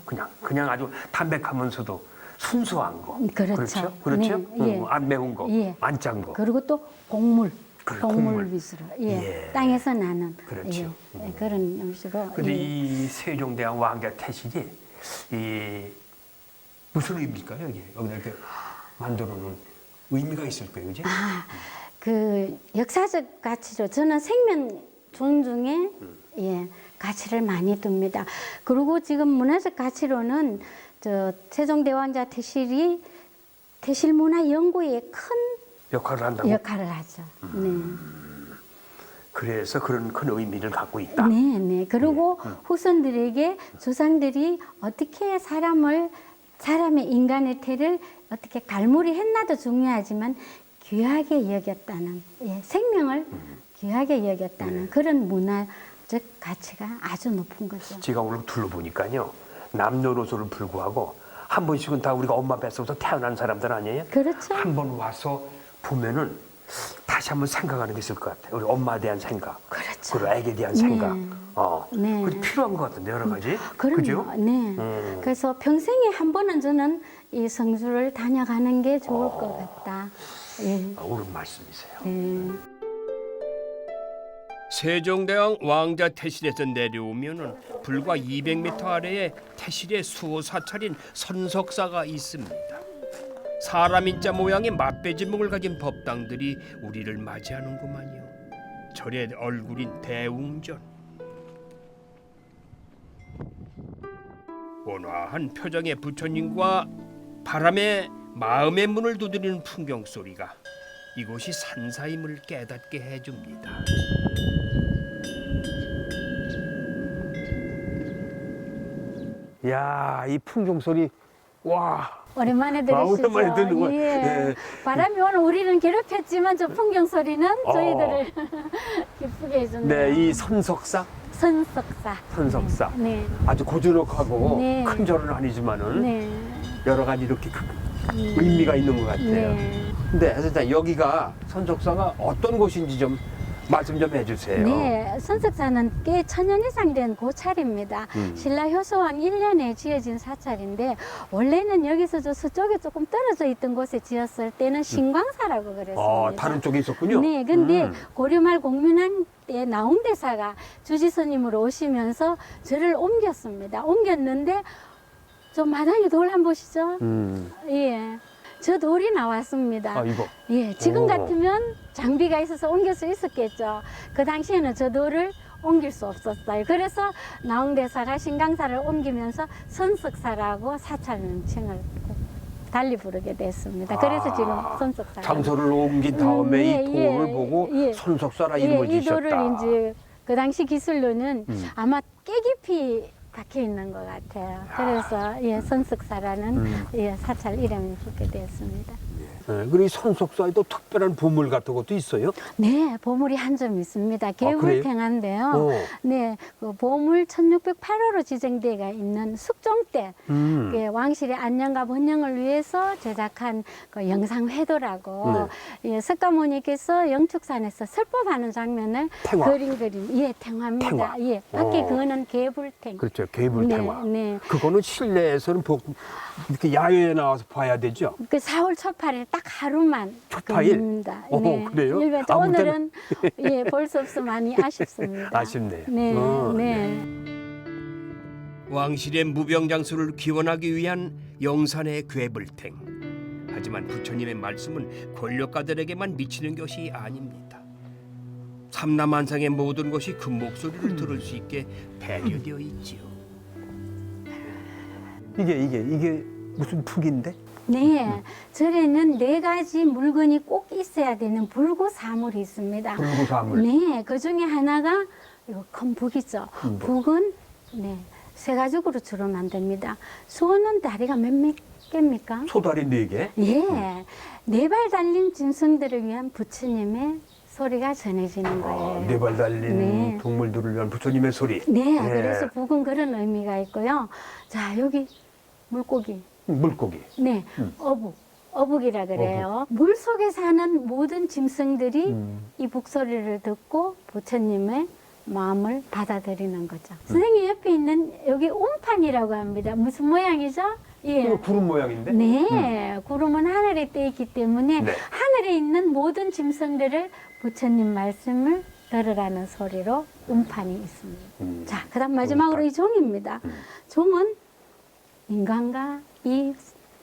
그냥 아주 담백하면서도 순수한 거. 그렇죠. 그렇죠? 네, 예. 안 매운 거, 예. 안 짠 거. 그리고 또 곡물, 그래, 곡물 곡물. 위주로 예. 예. 땅에서 나는 그렇죠. 예, 예, 그런 음식으로 근데 예. 이 세종대왕 왕자 태실이 이 무슨 의미일까요? 여기다 이렇게 만들어 놓은 의미가 있을 거예요, 그지? 그 역사적 가치로 저는 생명 존중에 예, 가치를 많이 둡니다. 그리고 지금 문화적 가치로는 저 세종대왕자 태실이 태실 문화 연구에 큰 역할을 한다고. 역할을 하죠. 그래서 그런 큰 의미를 갖고 있다. 네, 네. 그리고 후손들에게 조상들이 어떻게 사람의 인간의 태를 어떻게 갈무리 했나도 중요하지만 귀하게 여겼다는 예, 생명을 귀하게 여겼다는 그런 문화적 가치가 아주 높은 거죠. 제가 오늘 둘러보니까요. 남녀노소를 불구하고 한 번씩은 다 우리가 엄마 뱃속에서 태어난 사람들 아니에요? 그렇죠. 한 번 와서 보면은 다시 한번 생각하는 게 있을 것 같아요. 우리 엄마에 대한 생각, 그렇죠. 그리고 애에 대한 생각. 네. 그게 필요한 것 같은데 여러 가지. 그럼요. 그죠? 네. 그래서 평생에 한 번은 저는 이 성주를 다녀가는 게 좋을 것 같다. 예. 옳은 말씀이세요. 예. 세종대왕 왕자 태실에서 내려오면은 불과 200m 아래에 태실의 수호 사찰인 선석사가 있습니다. 사람 인자 모양의 맛배지목을 가진 법당들이 우리를 맞이하는구만요. 절의 얼굴인 대웅전. 온화한 표정의 부처님과 바람에 마음의 문을 두드리는 풍경 소리가 이곳이 산사임을 깨닫게 해줍니다. 야, 이 풍경 소리, 와. 오랜만에 들으시죠? 오랜만에 듣는 거야. 예. 예. 바람이 오늘 우리는 괴롭혔지만 저 풍경 소리는 저희들을 기쁘게 해주네요. 네, 이 선석사, 선석사. 선석사. 네. 아주 고즈넉하고 네. 큰 절은 아니지만은 네. 여러 가지 이렇게 의미가 있는 것 같아요. 네. 근데 선생님 여기가 선석사가 어떤 곳인지 좀 말씀 좀 해주세요. 네, 선석사는 꽤 천년 이상 된 고찰입니다. 신라 효소왕 1년에 지어진 사찰인데 원래는 여기서 저 서쪽에 조금 떨어져 있던 곳에 지었을 때는 신광사라고 그랬습니다. 다른 쪽에 있었군요. 네, 근데 고려말 공민왕 때 나홍대사가 주지스님으로 오시면서 저를 옮겼습니다. 옮겼는데 저 마당에 돌 한번 보시죠. 예. 저 돌이 나왔습니다. 아, 이거. 예, 지금 오. 같으면 장비가 있어서 옮길 수 있었겠죠. 그 당시에는 저 돌을 옮길 수 없었어요. 그래서 나홍대사가 신강사를 옮기면서 선석사라고 사찰 명칭을 달리 부르게 됐습니다. 그래서 지금 선석사. 장소를 옮긴 다음에 이 돌을 보고 예. 선석사라 이름을 이 지셨다. 돌을 이제 그 당시 기술로는 아마 꽤 깊이 박혀 있는 것 같아요. 그래서 예, 선석사라는 예, 사찰 이름이 붙게 되었습니다. 그리고 이 손속 사이도 특별한 보물 같은 것도 있어요? 네, 보물이 한 점 있습니다. 그래요? 개불탱한데요. 어. 네, 그 보물 1608호로 지정되어 있는 숙종 때 그 왕실의 안녕과 번영을 위해서 제작한 그 영상회도라고 예, 석가모니께서 영축산에서 설법하는 장면을 탱화. 그린 그림. 예, 탱화입니다. 탱화. 예, 밖에 어. 그거는 개불탱. 그렇죠. 개불탱화. 네, 네. 그거는 실내에서는 이렇게 야외에 나와서 봐야 되죠. 그 4월 초파일 딱 하루만 초파일? 그립니다. 그래요? 일반 아무 오늘은 예, 볼 수 없어 많이 아쉽습니다. 아쉽네요. 네, 네. 왕실의 무병장수를 기원하기 위한 영산의 괴불탱. 하지만 부처님의 말씀은 권력가들에게만 미치는 것이 아닙니다. 삼라만상의 모든 것이 그 목소리를 들을 수 있게 배려되어 있지요. 이게 무슨 푹인데? 네, 절에는 4가지 물건이 꼭 있어야 되는 불구사물이 있습니다. 불구사물. 네, 그 중에 하나가 이거 큰 북이죠. 북은 네, 3가죽으로 주로 만듭니다. 소는 다리가 몇 개입니까? 소다리 4개? 예, 4발 달린 짐승들을 위한 부처님의 소리가 전해지는 거예요. 4발 달린 네. 동물들을 위한 부처님의 소리. 네, 예. 그래서 북은 그런 의미가 있고요. 자, 여기 물고기. 물고기. 네, 어북이라 그래요. 물 속에 사는 모든 짐승들이 이 북소리를 듣고 부처님의 마음을 받아들이는 거죠. 선생님 옆에 있는 여기 운판이라고 합니다. 무슨 모양이죠? 예. 이거 구름 모양인데? 네, 구름은 하늘에 떠 있기 때문에 네. 하늘에 있는 모든 짐승들을 부처님 말씀을 들으라는 소리로 운판이 있습니다. 자, 그다음 마지막으로 이 종입니다. 종은 인간과 이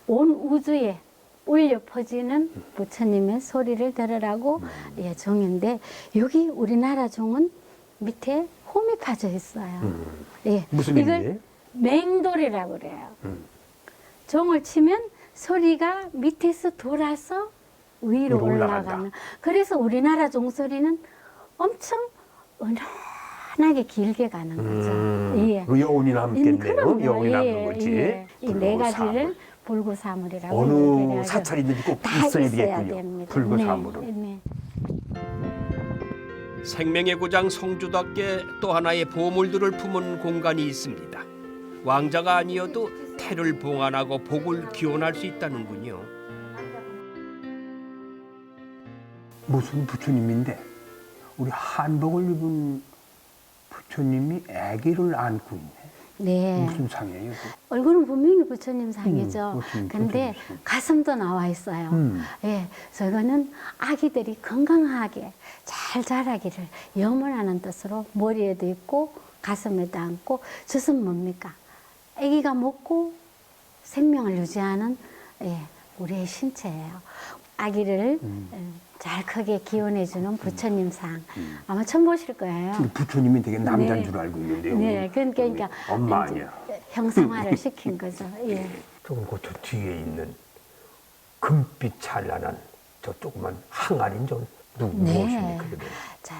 온 우주에 울려 퍼지는 부처님의 소리를 들으라고 예, 종인데 여기 우리나라 종은 밑에 홈이 파져 있어요. 예, 무슨 이걸 의미예요? 맹돌이라고 그래요. 종을 치면 소리가 밑에서 돌아서 위로 올라간다. 올라가는. 그래서 우리나라 종소리는 엄청 은은하게 길게 가는 거죠. 예. 그 여운이 남겠네요. 그럼요. 여운이 예, 남는 거지. 예. 이 4가지를 불구사물. 불구사물이라고 어느 얘기해요. 사찰이든지 꼭 다 있어야 되겠군요. 됩니다. 불구사물은. 네, 네. 생명의 고장 성주답게 또 하나의 보물들을 품은 공간이 있습니다. 왕자가 아니어도 태를 봉안하고 복을 기원할 수 있다는군요. 무슨 부처님인데 우리 한복을 입은 부처님이 아기를 안고 있네. 네. 무슨 상이에요? 얼굴은 분명히 부처님 상이죠. 부처님, 근데 부처님. 가슴도 나와 있어요. 예, 그래서 이거는 아기들이 건강하게 잘 자라기를 염원하는 뜻으로 머리에도 있고 가슴에도 안고 젖은 뭡니까? 아기가 먹고 생명을 유지하는 예, 우리의 신체예요. 아기를 잘 크게 기원해주는 부처님상 아마 처음 보실 거예요. 부처님이 되게 남자인 네. 줄 알고 있는데요. 네, 그러니까 엄마 이제 아니야. 형상화를 시킨 거죠. 예. 조금 그 뒤에 있는 금빛 찬란한 저 조그만 항아리는 좀 무엇입니까? 그게? 자,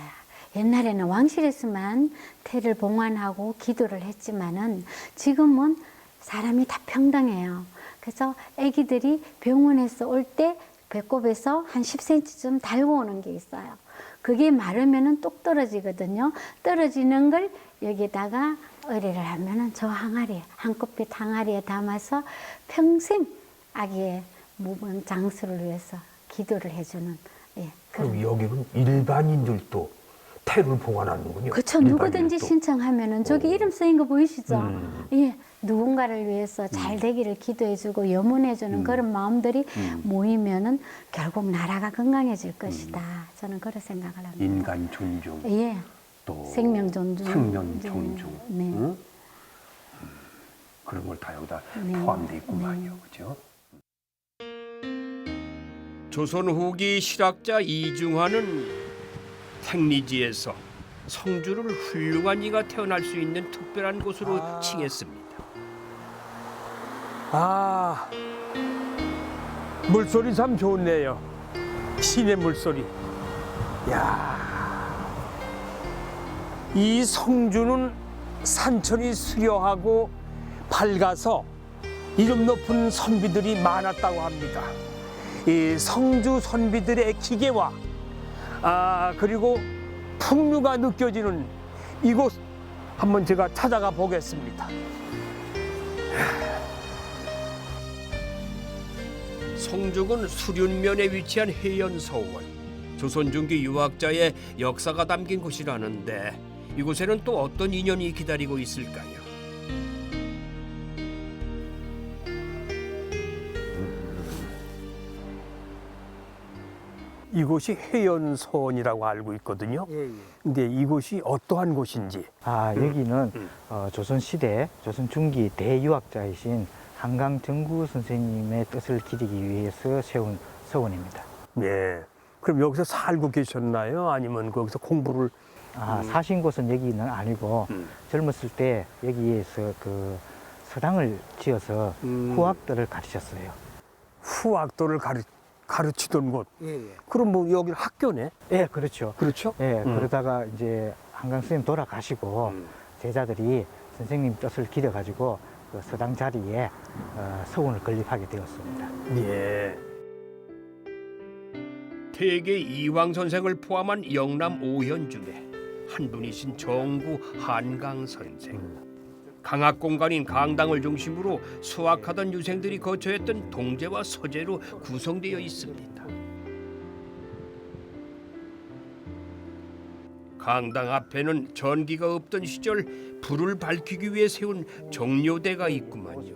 옛날에는 왕실에서만 태를 봉안하고 기도를 했지만은 지금은 사람이 다 평등해요. 그래서 아기들이 병원에서 올 때 배꼽에서 한 10cm쯤 달고 오는 게 있어요. 그게 마르면은 똑 떨어지거든요. 떨어지는 걸 여기다가 의뢰를 하면은 저 항아리, 한컵빛 항아리에 담아서 평생 아기의 무번 장수를 위해서 기도를 해주는 예, 그럼 여기는 일반인들도 태를 봉안하는군요. 그렇죠. 누구든지 일반인들도. 신청하면은 저기 이름 쓰인 거 보이시죠? 예, 누군가를 위해서 잘 되기를 기도해주고 염원해주는 그런 마음들이 모이면은 결국 나라가 건강해질 것이다. 저는 그런 생각을 합니다. 인간 존중, 예, 또 생명 존중, 생명 존중, 네. 응? 그런 걸 다 여기다 네. 포함되어 있구만요, 그렇죠? 조선 후기 실학자 이중화는 택리지에서 성주를 훌륭한 이가 태어날 수 있는 특별한 곳으로 칭했습니다. 아, 물소리 참 좋네요. 시내 물소리. 야, 이 성주는 산천이 수려하고 밝아서 이름 높은 선비들이 많았다고 합니다. 이 성주 선비들의 기계와 그리고 풍류가 느껴지는 이곳 한번 제가 찾아가 보겠습니다. 성죽은 수륜면에 위치한 해연서원, 조선 중기 유학자의 역사가 담긴 곳이라는데 이곳에는 또 어떤 인연이 기다리고 있을까요? 이곳이 해연서원이라고 알고 있거든요. 근데 이곳이 어떠한 곳인지. 여기는 조선시대, 조선 중기 대유학자이신 한강 정구 선생님의 뜻을 기리기 위해서 세운 서원입니다. 네. 그럼 여기서 살고 계셨나요? 아니면 거기서 공부를? 사신 곳은 여기는 아니고 젊었을 때 여기에서 그 서당을 지어서 후학들을 가르쳤어요. 후학도를 가르치던 곳. 그럼 뭐 여기 학교네? 예, 그렇죠. 그렇죠? 예, 그러다가 이제 한강 선생님 돌아가시고 제자들이 선생님 뜻을 기려가지고 그 서당 자리에 서원을 건립하게 되었습니다. 예. 태계 이황 선생을 포함한 영남 5현 중에 한 분이신 정구 한강 선생. 강학 공간인 강당을 중심으로 수학하던 유생들이 거처했던 동제와 서제로 구성되어 있습니다. 강당 앞에는 전기가 없던 시절 불을 밝히기 위해 세운 정료대가 있구만요.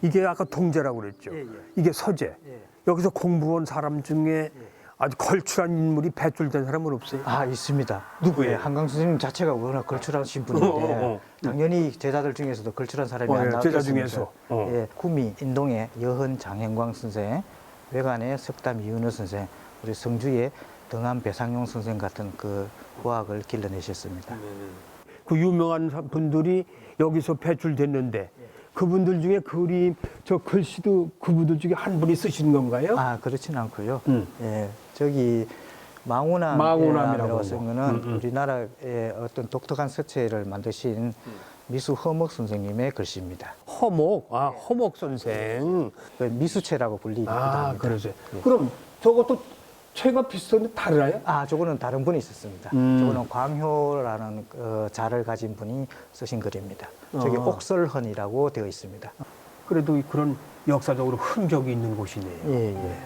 이게 아까 동제라고 그랬죠? 이게 서제. 여기서 공부한 사람 중에 아주 걸출한 인물이 배출된 사람은 없어요? 있습니다. 누구예요? 예, 한강 선생님 자체가 워낙 걸출하신 분인데 당연히 제자들 중에서도 걸출한 사람이 안 제자 나왔겠습니까? 중에서. 예, 구미 인동의 여헌 장행광 선생, 외관의 석담 이은호 선생, 우리 성주의 등암 배상용 선생 같은 그 후학을 길러내셨습니다. 그 유명한 분들이 여기서 배출됐는데 그분들 중에 그림, 저 글씨도 그분들 중에 한 분이 쓰신 건가요? 그렇진 않고요. 예, 저기 망우남이라고 쓴 거는 우리나라의 어떤 독특한 서체를 만드신 미수 허목 선생님의 글씨입니다. 허목 선생. 그 미수체라고 불리기도 합니다. 그러세요. 그럼 저것도 체가 비슷한데 다르나요? 저거는 다른 분이 썼습니다. 저거는 광효라는 자를 가진 분이 쓰신 글입니다. 저기 옥설헌이라고 되어 있습니다. 그래도 그런 역사적으로 흔적이 있는 곳이네요. 예.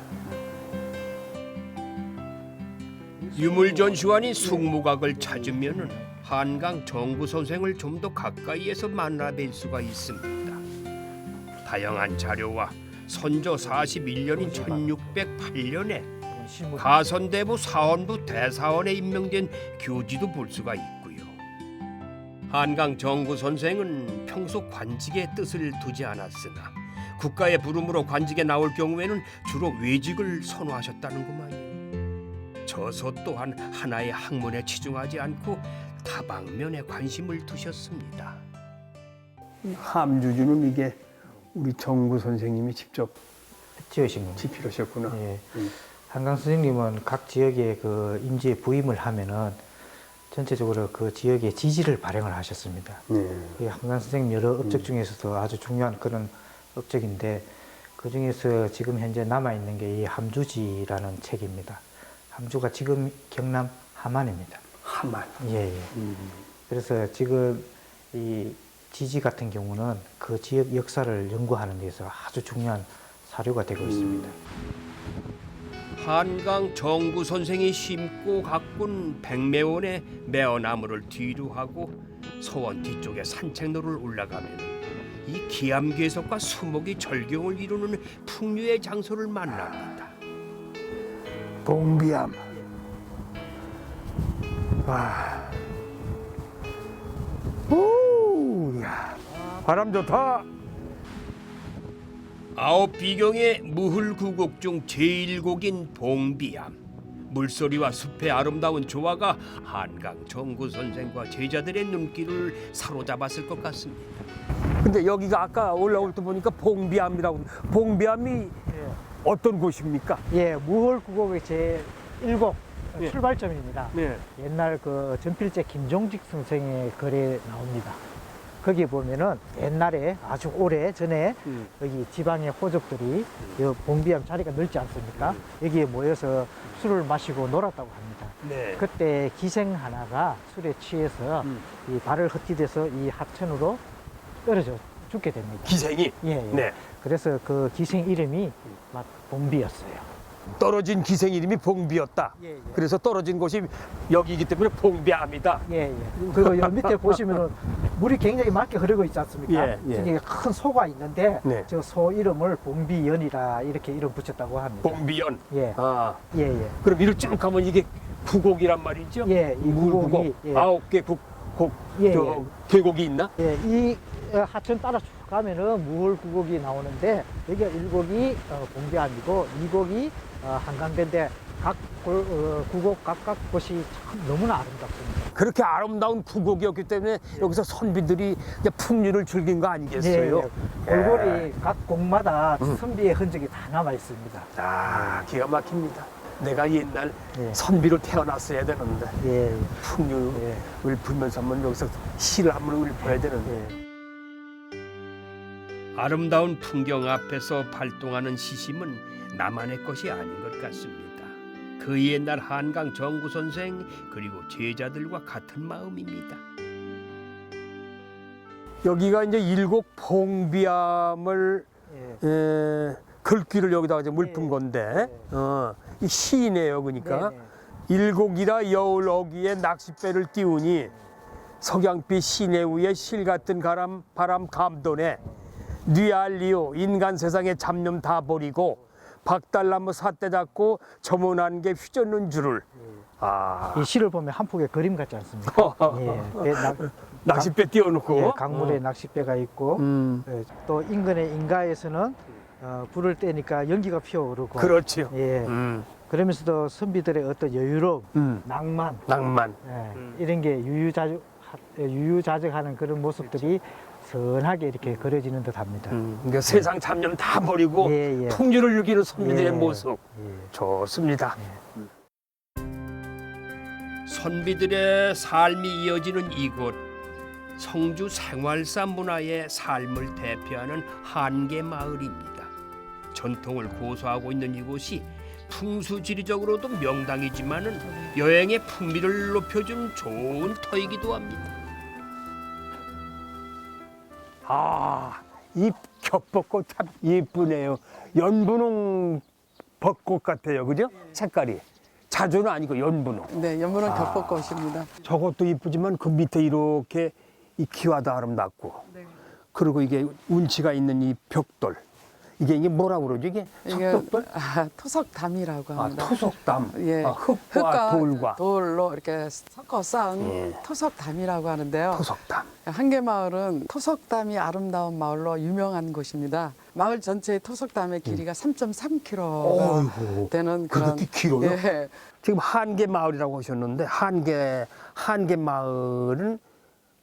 유물전시관인 숙무각을 찾으면은 한강 정구 선생을 좀 더 가까이에서 만나뵐 수가 있습니다. 다양한 자료와 선조 41년인 1608년에 가선대부 사원부 대사원에 임명된 교지도 볼 수가 있고요. 한강 정구 선생은 평소 관직에 뜻을 두지 않았으나 국가의 부름으로 관직에 나올 경우에는 주로 외직을 선호하셨다는구만요. 저서 또한 하나의 학문에 치중하지 않고 다방면에 관심을 두셨습니다. 함주주는 이게 우리 정구 선생님이 직접 지으신 겁니다. 집필하셨구나. 예. 한강 선생님은 각 지역에 그 임지에 부임을 하면은 전체적으로 그 지역의 지지를 발행을 하셨습니다. 이 한강 선생님 여러 업적 중에서도 아주 중요한 그런 업적인데 그 중에서 지금 현재 남아 있는 게 이 함주지라는 책입니다. 함주가 지금 경남 함안입니다. 함안. 예. 그래서 지금 이 지지 같은 경우는 그 지역 역사를 연구하는 데서 아주 중요한 사료가 되고 있습니다. 한강 정구 선생이 심고 가꾼 백매원의 매어나무를 뒤로 하고 서원 뒤쪽에 산책로를 올라가면 이 기암괴석과 수목이 절경을 이루는 풍류의 장소를 만납니다. 봉비암. 와. 오, 야. 바람 좋다. 아홉 비경의 무흘구곡 중 제1곡인 봉비암. 물소리와 숲의 아름다운 조화가 한강 정구 선생과 제자들의 눈길을 사로잡았을 것 같습니다. 근데 여기가 아까 올라올 때 보니까 봉비암이라고. 봉비암이 어떤 곳입니까? 예, 무홀구곡의 제1곡 출발점입니다. 네. 옛날 그 전필제 김종직 선생의 글에 나옵니다. 거기 보면은 옛날에 아주 오래 전에 여기 지방의 호족들이 이 봉비암 자리가 넓지 않습니까? 여기에 모여서 술을 마시고 놀았다고 합니다. 네. 그때 기생 하나가 술에 취해서 이 발을 헛디뎌서 이 하천으로 떨어져 죽게 됩니다. 기생이. 예, 예. 네. 그래서 그 기생 이름이 막 봉비였어요. 떨어진 기생 이름이 봉비였다. 예, 예. 그래서 떨어진 곳이 여기이기 때문에 봉비암이다. 예, 예. 그리고 여기 밑에 보시면은 물이 굉장히 맑게 흐르고 있지 않습니까? 예, 예. 저기 큰 소가 있는데 네. 저 소 이름을 봉비연이라 이렇게 이름 붙였다고 합니다. 봉비연. 예. 아, 예, 예. 그럼 이를 쭉 가면 이게 구곡이란 말이죠? 예, 이 구곡이, 예. 9개 예, 저 예. 계곡이 있나? 예, 이 하천 따라 쭉 가면은 무월 구곡이 나오는데 여기가 1곡이 봉비암이고 2곡이 한강대인데 각 구곡 각각 곳이 참 너무나 아름답습니다. 그렇게 아름다운 구곡이었기 때문에 여기서 선비들이 이제 풍류를 즐긴 거 아니겠어요? 예, 골고루 각 곡마다 선비의 흔적이 다 남아 있습니다. 아, 기가 막힙니다. 내가 옛날 예. 선비로 태어났어야 되는데 예, 풍류를 불면서 한번 여기서 시를 한번 읊어야 되는데. 예. 아름다운 풍경 앞에서 발동하는 시심은 나만의 것이 아닌 것 같습니다. 그 옛날 한강 정구 선생 그리고 제자들과 같은 마음입니다. 여기가 이제 일곡 봉비암을 글귀를 여기다가 이제 물품 건데 이 시이네요. 그러니까 일곡이라 여울 어귀에 낚싯배를 띄우니 석양빛 시내 위에 실 같은 바람 감도네 뉘알리오 인간 세상에 잡념 다 버리고 박달나무 삿대 잡고 저문한 게 휘젓는 줄을. 아, 이 시를 보면 한 폭의 그림 같지 않습니까? 예, 낚싯배 띄워놓고. 예, 강물에 낚싯배가 있고 예, 또 인근의 인가에서는 불을 떼니까 연기가 피어오르고 그렇죠. 예, 그러면서도 선비들의 어떤 여유로움, 낭만, 예, 이런 게 유유자적하는 그런 모습들이 선하게 이렇게 그려지는 듯합니다. 그러니까 세상 잡념 다 버리고 예, 예. 풍류를 즐기는 선비들의 예, 모습 예. 좋습니다. 선비들의 삶이 이어지는 이곳, 성주 생활사 문화의 삶을 대표하는 한계 마을입니다. 전통을 고수하고 있는 이곳이 풍수지리적으로도 명당이지만은 여행의 풍미를 높여준 좋은 터이기도 합니다. 아, 이 겹벚꽃 참 예쁘네요. 연분홍 벚꽃 같아요, 그죠? 색깔이 자주는 아니고 연분홍. 네, 연분홍 겹벚꽃입니다. 저것도 이쁘지만 그 밑에 이렇게 이 기와도 아름답고, 그리고 이게 운치가 있는 이 벽돌. 이게 뭐라 그러죠? 이게 석돌? 토석담이라고 합니다. 토석담. 예, 흙과 돌과 돌로 이렇게 섞어 쌓은 토석담이라고 하는데요. 토석담. 한계마을은 토석담이 아름다운 마을로 유명한 곳입니다. 마을 전체의 토석담의 길이가 3.3km가 어이구, 되는 그런. 그렇게 길어요? 예, 지금 한계 마을이라고 하셨는데 한계 마을은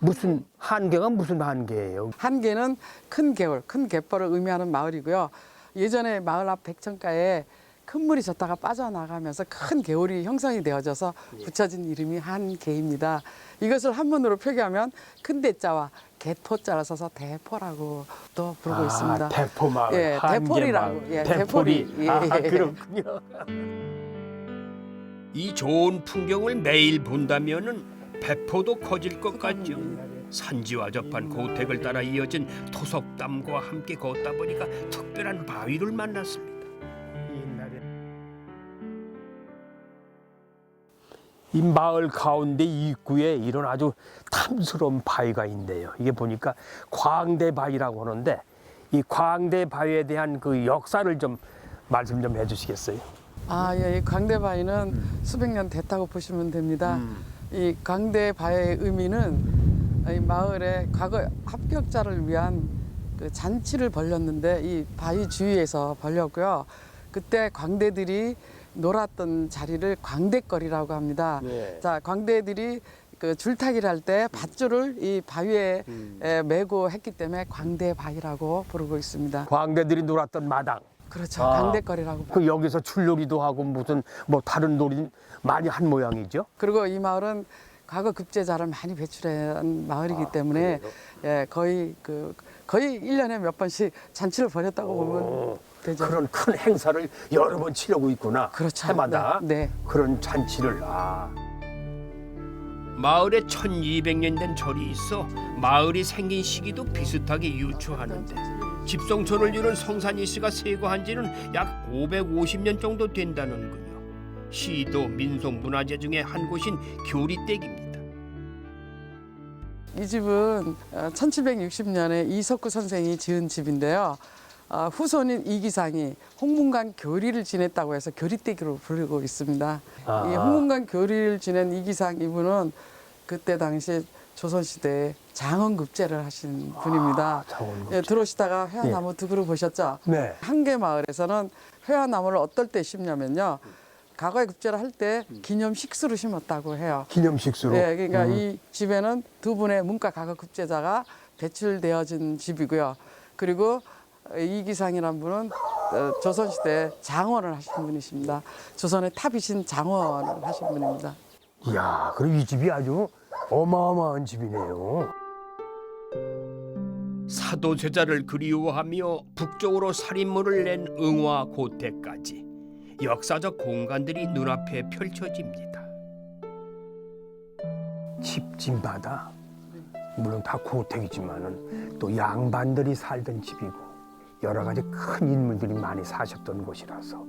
무슨 한계가 무슨 한계예요? 한계는 큰 개울, 큰 갯벌을 의미하는 마을이고요. 예전에 마을 앞 백천가에 큰 물이 졌다가 빠져나가면서 큰 개울이 형성이 되어져서 붙여진 이름이 한계입니다. 이것을 한문으로 표기하면 큰 대자와 개포자를 써서 대포라고 또 부르고 있습니다. 대포마을. 예, 대포리라고. 예, 대포리. 예, 아, 예. 그렇군요. 이 좋은 풍경을 매일 본다면은 배포도 커질 것 같죠. 산지와 접한 고택을 따라 이어진 토석담과 함께 걷다 보니까 특별한 바위를 만났습니다. 이 마을 가운데 입구에 이런 아주 탐스러운 바위가 있네요. 이게 보니까 광대바위라고 하는데 이 광대바위에 대한 그 역사를 좀 말씀 좀 해주시겠어요? 아, 예, 이 광대바위는 수백 년 됐다고 보시면 됩니다. 이 광대바위의 의미는 이 마을에 과거 합격자를 위한 그 잔치를 벌였는데 이 바위 주위에서 벌렸고요. 그때 광대들이 놀았던 자리를 광대거리라고 합니다. 네. 자, 광대들이 그 줄타기를 할 때 밧줄을 이 바위에 메고 했기 때문에 광대바위라고 부르고 있습니다. 광대들이 놀았던 마당. 그렇죠. 아. 광대거리라고. 그 여기서 줄놀이도 하고 무슨 뭐 다른 놀이 많이 한 모양이죠. 그리고 이 마을은 과거 급제자를 많이 배출한 마을이기 때문에 예, 거의 1년에 몇 번씩 잔치를 벌였다고 보면 되죠. 그런 큰 행사를 여러 번 치르고 있구나. 그렇죠. 해마다 네. 그런 잔치를. 마을에 1200년 된 절이 있어 마을이 생긴 시기도 비슷하게 유추하는데 집성촌을 이룬 성산이 씨가 세거한 지는 약 550년 정도 된다는군요. 시도 민속문화재 중에 한 곳인 교리댁입니다. 이 집은 1760년에 이석구 선생이 지은 집인데요. 후손인 이기상이 홍문관 교리를 지냈다고 해서 교리댁으로 부르고 있습니다. 이 홍문관 교리를 지낸 이기상 이분은 그때 당시 조선시대에 장원급제를 하신 분입니다. 장원급제. 예, 들어오시다가 회화나무 득으로 보셨죠? 네. 한계마을에서는 회화나무를 어떨 때 심냐면요. 과거에 급제를 할 때 기념식수로 심었다고 해요. 기념식수로. 네, 그러니까 이 집에는 두 분의 문과 과거 급제자가 배출되어진 집이고요. 그리고 이기상이라는 분은 조선시대 장원을 하신 분이십니다. 조선의 탑이신 장원을 하신 분입니다. 이야, 그럼 이 집이 아주 어마어마한 집이네요. 사도 제자를 그리워하며 북쪽으로 살인물을 낸 응화 고택까지 역사적 공간들이 눈앞에 펼쳐집니다. 집집마다 물론 다 고택이지만은 또 양반들이 살던 집이고 여러 가지 큰 인물들이 많이 사셨던 곳이라서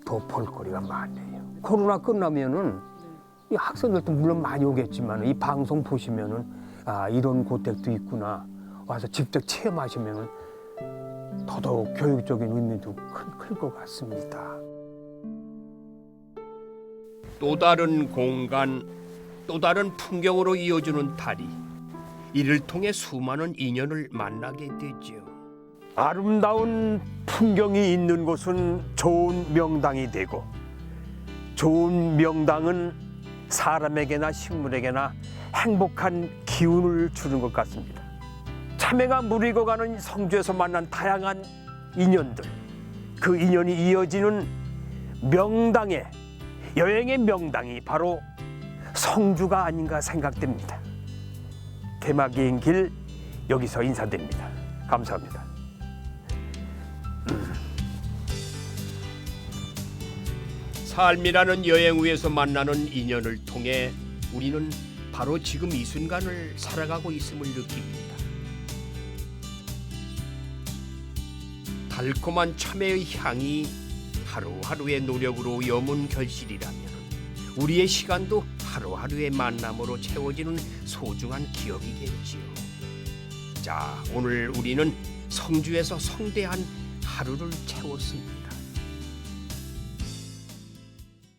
더 볼거리가 많네요. 코로나 끝나면은 이 학생들도 물론 많이 오겠지만 이 방송 보시면은 이런 고택도 있구나 와서 직접 체험하시면은 더더욱 교육적인 의미도 클 것 같습니다. 또 다른 공간, 또 다른 풍경으로 이어주는 다리. 이를 통해 수많은 인연을 만나게 되죠. 아름다운 풍경이 있는 곳은 좋은 명당이 되고 좋은 명당은 사람에게나 식물에게나 행복한 기운을 주는 것 같습니다. 참외가 무르익어 가는 성주에서 만난 다양한 인연들, 그 인연이 이어지는 명당의 여행의 명당이 바로 성주가 아닌가 생각됩니다. 대마기행 길 여기서 인사드립니다. 감사합니다. 삶이라는 여행 위에서 만나는 인연을 통해 우리는 바로 지금 이 순간을 살아가고 있음을 느낍니다. 달콤한 참외의 향이 하루하루의 노력으로 여문 결실이라면 우리의 시간도 하루하루의 만남으로 채워지는 소중한 기억이겠지요. 자, 오늘 우리는 성주에서 성대한 하루를 채웠습니다.